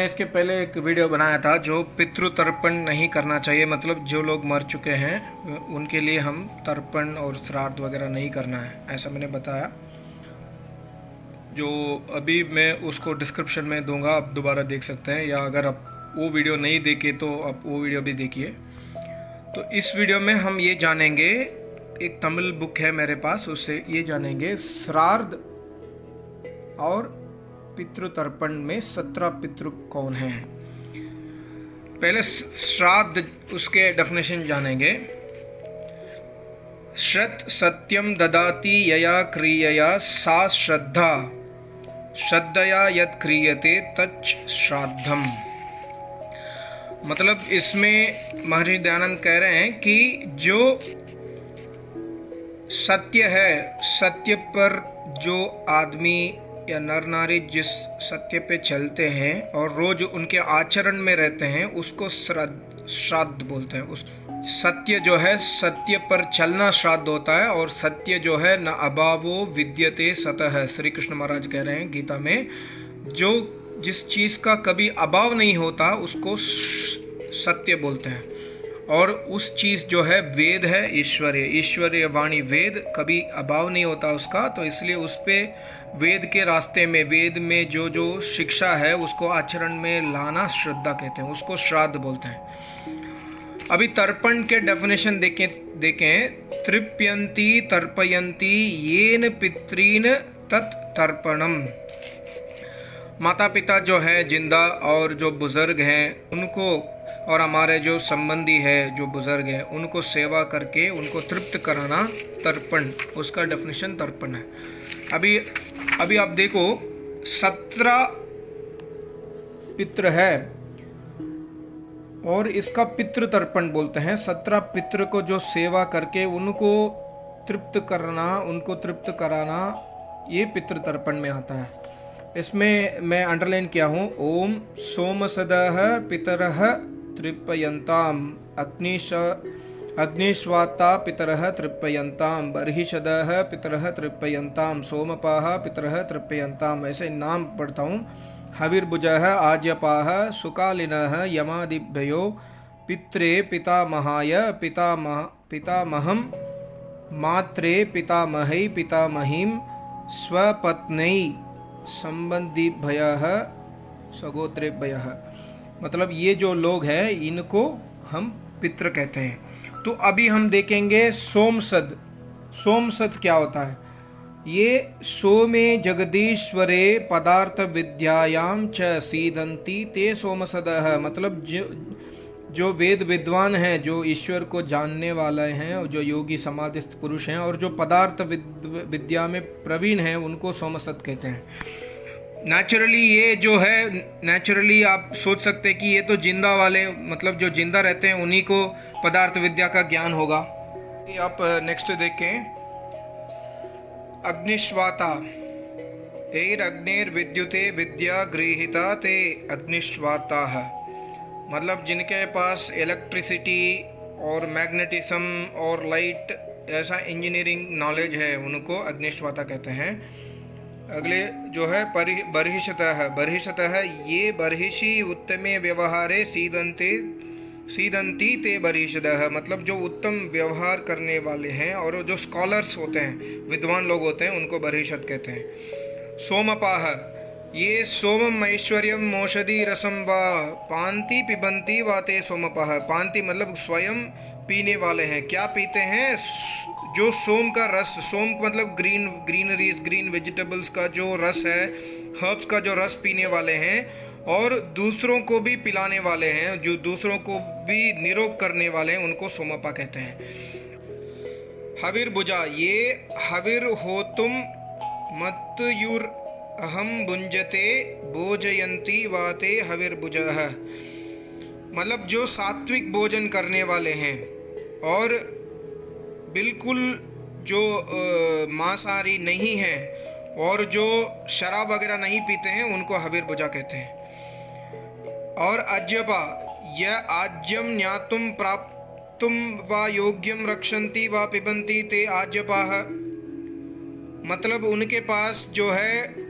इसके पहले एक वीडियो बनाया था जो पितृ तर्पण नहीं करना चाहिए, मतलब जो लोग मर चुके हैं उनके लिए हम तर्पण और श्राद्ध वगैरह नहीं करना है, ऐसा मैंने बताया। जो अभी मैं उसको डिस्क्रिप्शन में दूंगा, आप दोबारा देख सकते हैं, या अगर आप वो वीडियो नहीं देखे तो आप वो वीडियो भी देखिए। तो इस वीडियो में हम ये जानेंगे, एक तमिल बुक है मेरे पास, उससे ये जानेंगे श्राद्ध और पितृ तर्पण में 17 पितृ कौन हैं। पहले श्राद्ध, उसके डेफिनेशन जानेंगे। श्रत सत्यम ददाति यया क्रियया सा श्रद्धा, श्रद्धया यत् क्रियते तच्च श्राद्धम। मतलब इसमें महर्षि दयानंद कह रहे हैं कि जो सत्य है, सत्य पर जो आदमी या नर नारी जिस सत्य पे चलते हैं और रोज उनके आचरण में रहते हैं, उसको श्राद्ध बोलते हैं। उस सत्य जो है, सत्य पर चलना श्राद्ध होता है। और सत्य जो है न अभावो विद्यते सतः, श्री कृष्ण महाराज कह रहे हैं गीता में, जो जिस चीज का कभी अभाव नहीं होता उसको सत्य बोलते हैं। और उस चीज़ जो है वेद है, ईश्वरीय वाणी वेद, कभी अभाव नहीं होता उसका। तो इसलिए उस पर वेद के रास्ते में, वेद में जो जो शिक्षा है उसको आचरण में लाना श्रद्धा कहते हैं, उसको श्राद्ध बोलते हैं। अभी तर्पण के डेफिनेशन देखें। तृप्यंती तर्पयंती येन पितॄन तत् तर्पणम। माता पिता जो है जिंदा और जो बुजुर्ग हैं उनको, और हमारे जो संबंधी है जो बुजुर्ग हैं, उनको सेवा करके उनको तृप्त कराना तर्पण, उसका डेफिनेशन तर्पण है। अभी आप देखो 17 पितृ है और इसका पितृ तर्पण बोलते हैं। 17 पितृ को जो सेवा करके उनको तृप्त करना, उनको तृप्त कराना, ये पितृ तर्पण में आता है। इसमें मैं अंडरलाइन किया हूँ, ओम सोमसदः पितरः तृप्यन्ताम् अग्निश्वाता पितरः तृप्यन्ताम् बर्हिषदः पितरः तृप्यन्ताम् सोमपाः पितरः तृप्यन्ताम्। ऐसे नाम पढ़ता हूँ। हविर्भुजः आज्यपाः सुकालिनः यमादिभ्यो पित्रे पितामहाय पितामहं मात्रे पितामहै पितामहीं स्वपत्नै संबंधिभ्यः सगोत्रेभ्यः। मतलब ये जो लोग हैं इनको हम पितृ कहते हैं। तो अभी हम देखेंगे सोमसद। सोमसद क्या होता है? ये सोमे जगदीश्वरे पदार्थ विद्यायाम च सीदंती ते सोमसदः। मतलब जो वेद विद्वान हैं, जो ईश्वर को जानने वाले हैं, और जो योगी समाधिस्थ पुरुष हैं और जो पदार्थ विद्या में प्रवीण हैं, उनको सोमसद कहते हैं। नेचुरली ये जो है, नेचुरली आप सोच सकते हैं कि ये तो जिंदा वाले, मतलब जो जिंदा रहते हैं उन्हीं को पदार्थ विद्या का ज्ञान होगा। आप नेक्स्ट देखें, अग्निश्वाता एरग्निर्विद्युते विद्या गृहीता ते अग्निश्वाता। मतलब जिनके पास इलेक्ट्रिसिटी और मैग्नेटिज्म और लाइट ऐसा इंजीनियरिंग नॉलेज है उनको अग्निश्वाता कहते हैं। अगले जो है बर्हिषतः ये बर्हिषि उत्तमे व्यवहारे सीदंती ते बर्हिषदः। मतलब जो उत्तम व्यवहार करने वाले हैं और जो स्कॉलर्स होते हैं, विद्वान लोग होते हैं, उनको बर्हिषद कहते हैं। सोमपाः ये सोमम ऐश्वर्यम मोषधि रसम वा पांति पिबंती वाते सोमपाः। पांति मतलब स्वयं पीने वाले हैं। क्या पीते हैं? जो सोम का रस, सोम मतलब ग्रीनरीज, ग्रीन वेजिटेबल्स का जो रस है, हर्ब्स का जो रस पीने वाले हैं, और दूसरों को भी पिलाने वाले हैं, जो दूसरों को भी निरोग करने वाले हैं, उनको सोमपा कहते हैं। हविर्भुजा ये हविर होतुम मत्युर अहम भुंजते भोजयंती वाते हविर्भुजः। मतलब जो सात्विक भोजन करने वाले हैं और बिल्कुल जो मांसाहारी नहीं हैं और जो शराब वगैरह नहीं पीते हैं, उनको हविर्भुजा कहते हैं। और अज्यपा यह आज्यम ज्ञातुम प्राप्तुम वा योग्यम रक्षन्ति वा पिबन्ति ते आज्यपाः। मतलब उनके पास जो है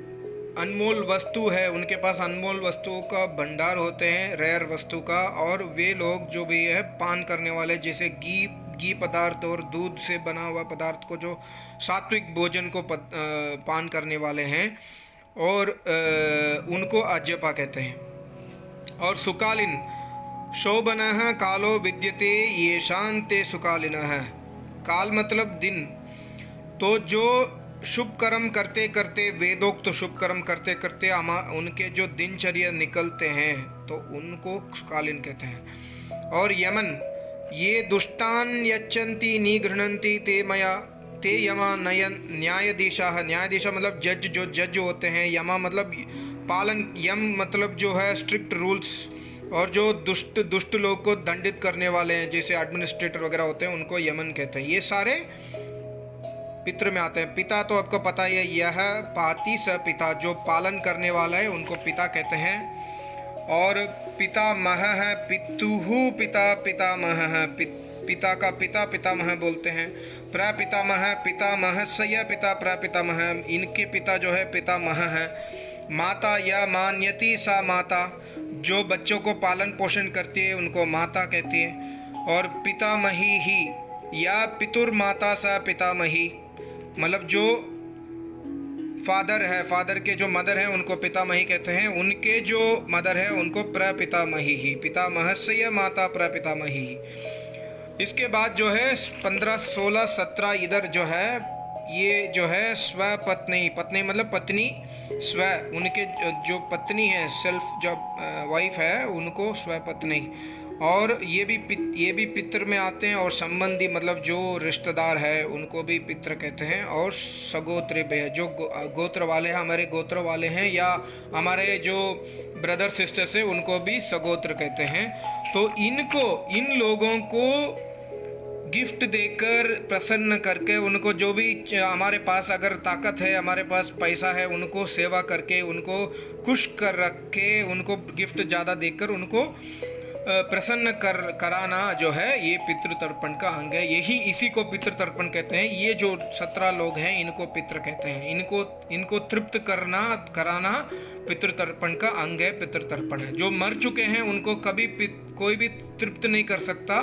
अनमोल वस्तु है, उनके पास अनमोल वस्तुओं का भंडार होते हैं, रेयर वस्तु का। और वे लोग जो भी है पान करने वाले, जैसे घी पदार्थ और दूध से बना हुआ पदार्थ को, जो सात्विक भोजन को पान करने वाले हैं, और उनको आज्यपा कहते हैं। और सुकालिन शोभनः कालो विद्यते ये शांते सुकालिनः। काल मतलब दिन। तो जो शुभ कर्म करते करते, वेदोक्त तो शुभ कर्म करते करते उनके जो दिनचर्या निकलते हैं तो उनको कालीन कहते हैं। और यमन, ये दुष्टान यच्छन्ति निगृह्णन्ति ते मया ते यमा नयन न्यायाधीशाः। न्यायाधीशा मतलब जज, जो जज होते हैं। यमा मतलब पालन, यम मतलब जो है स्ट्रिक्ट रूल्स। और जो दुष्ट लोग को दंडित करने वाले हैं, जैसे एडमिनिस्ट्रेटर वगैरह होते हैं, उनको यमन कहते हैं। ये सारे पितृ में आते हैं। पिता तो आपको पता ही है, यह पाति स पिता, जो पालन करने वाला है उनको पिता कहते हैं। और पितामह है, पितुहु पिता पितामह है, पिता का पिता पितामह बोलते हैं। प्रपितामह पितामहस्य पिता प्रपितामह, इनके पिता जो है पितामह है। माता या मान्यति सा माता, जो बच्चों को पालन पोषण करती है उनको माता कहती है। और पितामही ही या पितुर्माता सा पितामही, मतलब जो फादर है, फादर के जो मदर है उनको पितामही कहते हैं। उनके जो मदर है उनको प्रपितामही ही, पितामहस्य माता प्रपितामही। इसके बाद जो है 15, 16, 17 इधर जो है, ये जो है स्वपत्नी, पत्नी मतलब पत्नी, स्व उनके जो पत्नी है, सेल्फ जो वाइफ है, उनको स्वपत्नी। और ये भी पितृ में आते हैं। और संबंधी मतलब जो रिश्तेदार है उनको भी पितृ कहते हैं। और सगोत्र भी, जो गोत्र वाले हैं, हमारे गोत्र वाले हैं, या हमारे जो ब्रदर सिस्टर्स है उनको भी सगोत्र कहते हैं। तो इन लोगों को गिफ्ट देकर प्रसन्न करके, उनको जो भी हमारे पास अगर ताकत है, हमारे पास पैसा है, उनको सेवा करके, उनको खुश कर रख के, उनको गिफ्ट ज़्यादा देकर उनको प्रसन्न कराना जो है, ये पितृतर्पण का अंग है। इसी को पितृतर्पण कहते हैं। ये जो 17 लोग हैं इनको पितृ कहते हैं। इनको तृप्त कराना पितृतर्पण का अंग है, पितृतर्पण है। जो मर चुके हैं उनको कभी कोई भी तृप्त नहीं कर सकता,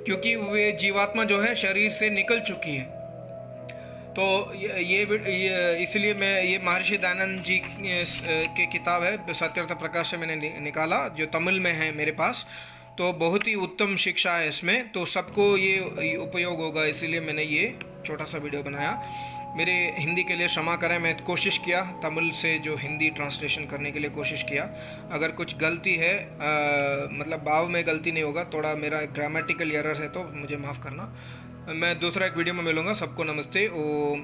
क्योंकि वे जीवात्मा जो है शरीर से निकल चुकी है। तो ये इसलिए मैं ये महर्षि दयानंद जी के किताब है, सत्यर्थ प्रकाश से मैंने निकाला, जो तमिल में है मेरे पास। तो बहुत ही उत्तम शिक्षा है इसमें, तो सबको ये उपयोग होगा, इसीलिए मैंने ये छोटा सा वीडियो बनाया। मेरे हिंदी के लिए क्षमा करें, मैं कोशिश किया तमिल से जो हिंदी ट्रांसलेशन करने के लिए कोशिश किया। अगर कुछ गलती है, मतलब भाव में गलती नहीं होगा, थोड़ा मेरा ग्रामेटिकल एरर है तो मुझे माफ़ करना। मैं दूसरा एक वीडियो में मिलूँगा। सबको नमस्ते। ओ